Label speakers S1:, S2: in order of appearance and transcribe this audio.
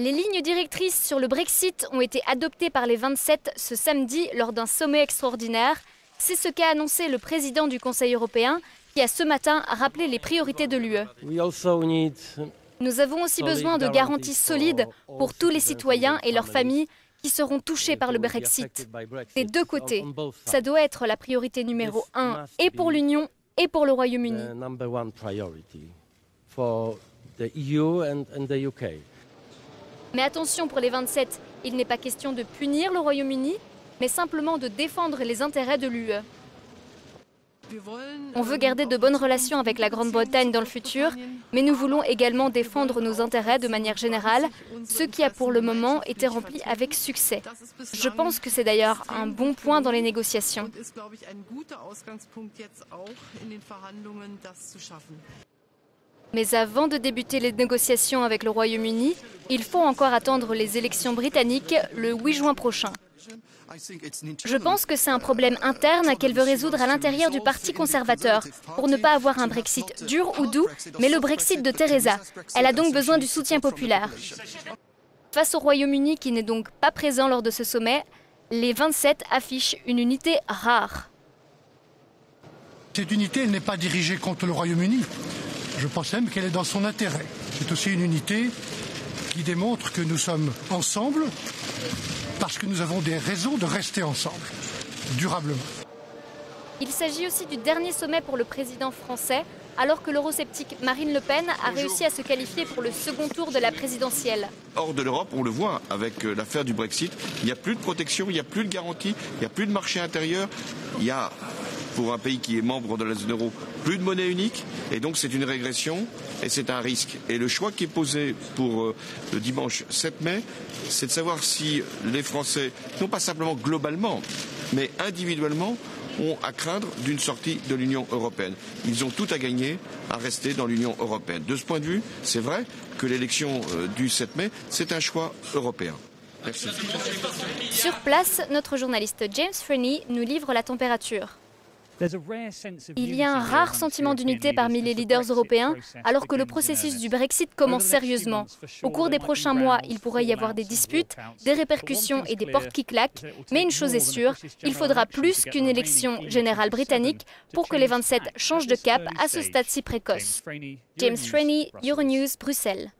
S1: Les lignes directrices sur le Brexit ont été adoptées par les 27 ce samedi lors d'un sommet extraordinaire. C'est ce qu'a annoncé le président du Conseil européen qui a ce matin rappelé les priorités de l'UE. Nous avons aussi besoin de garanties solides pour tous les citoyens et leurs familles qui seront touchés par le Brexit. Des deux côtés, ça doit être la priorité numéro 1 et pour l'Union et pour le Royaume-Uni. Mais attention pour les 27, il n'est pas question de punir le Royaume-Uni, mais simplement de défendre les intérêts de l'UE. On veut garder de bonnes relations avec la Grande-Bretagne dans le futur, mais nous voulons également défendre nos intérêts de manière générale, ce qui a pour le moment été rempli avec succès. Je pense que c'est d'ailleurs un bon point dans les négociations. Mais avant de débuter les négociations avec le Royaume-Uni, il faut encore attendre les élections britanniques le 8 juin prochain. Je pense que c'est un problème interne qu'elle veut résoudre à l'intérieur du Parti conservateur, pour ne pas avoir un Brexit dur ou doux, mais le Brexit de Theresa. Elle a donc besoin du soutien populaire. Face au Royaume-Uni, qui n'est donc pas présent lors de ce sommet, les 27 affichent une unité rare.
S2: Cette unité, elle n'est pas dirigée contre le Royaume-Uni. Je pense même qu'elle est dans son intérêt. C'est aussi une unité qui démontre que nous sommes ensemble parce que nous avons des raisons de rester ensemble, durablement.
S1: Il s'agit aussi du dernier sommet pour le président français, alors que l'eurosceptique Marine Le Pen a réussi à se qualifier pour le second tour de la présidentielle.
S3: Hors de l'Europe, on le voit avec l'affaire du Brexit, il n'y a plus de protection, il n'y a plus de garantie, il n'y a plus de marché intérieur, il y a, pour un pays qui est membre de la zone euro, plus de monnaie unique, et donc c'est une régression et c'est un risque. Et le choix qui est posé pour le dimanche 7 mai, c'est de savoir si les Français, non pas simplement globalement, mais individuellement, ont à craindre d'une sortie de l'Union européenne. Ils ont tout à gagner à rester dans l'Union européenne. De ce point de vue, c'est vrai que l'élection du 7 mai, c'est un choix européen. Merci.
S1: Sur place, notre journaliste James Freeney nous livre la température. Il y a un rare sentiment d'unité parmi les leaders européens, alors que le processus du Brexit commence sérieusement. Au cours des prochains mois, il pourrait y avoir des disputes, des répercussions et des portes qui claquent. Mais une chose est sûre, il faudra plus qu'une élection générale britannique pour que les 27 changent de cap à ce stade si précoce. James Freeney, Euronews, Bruxelles.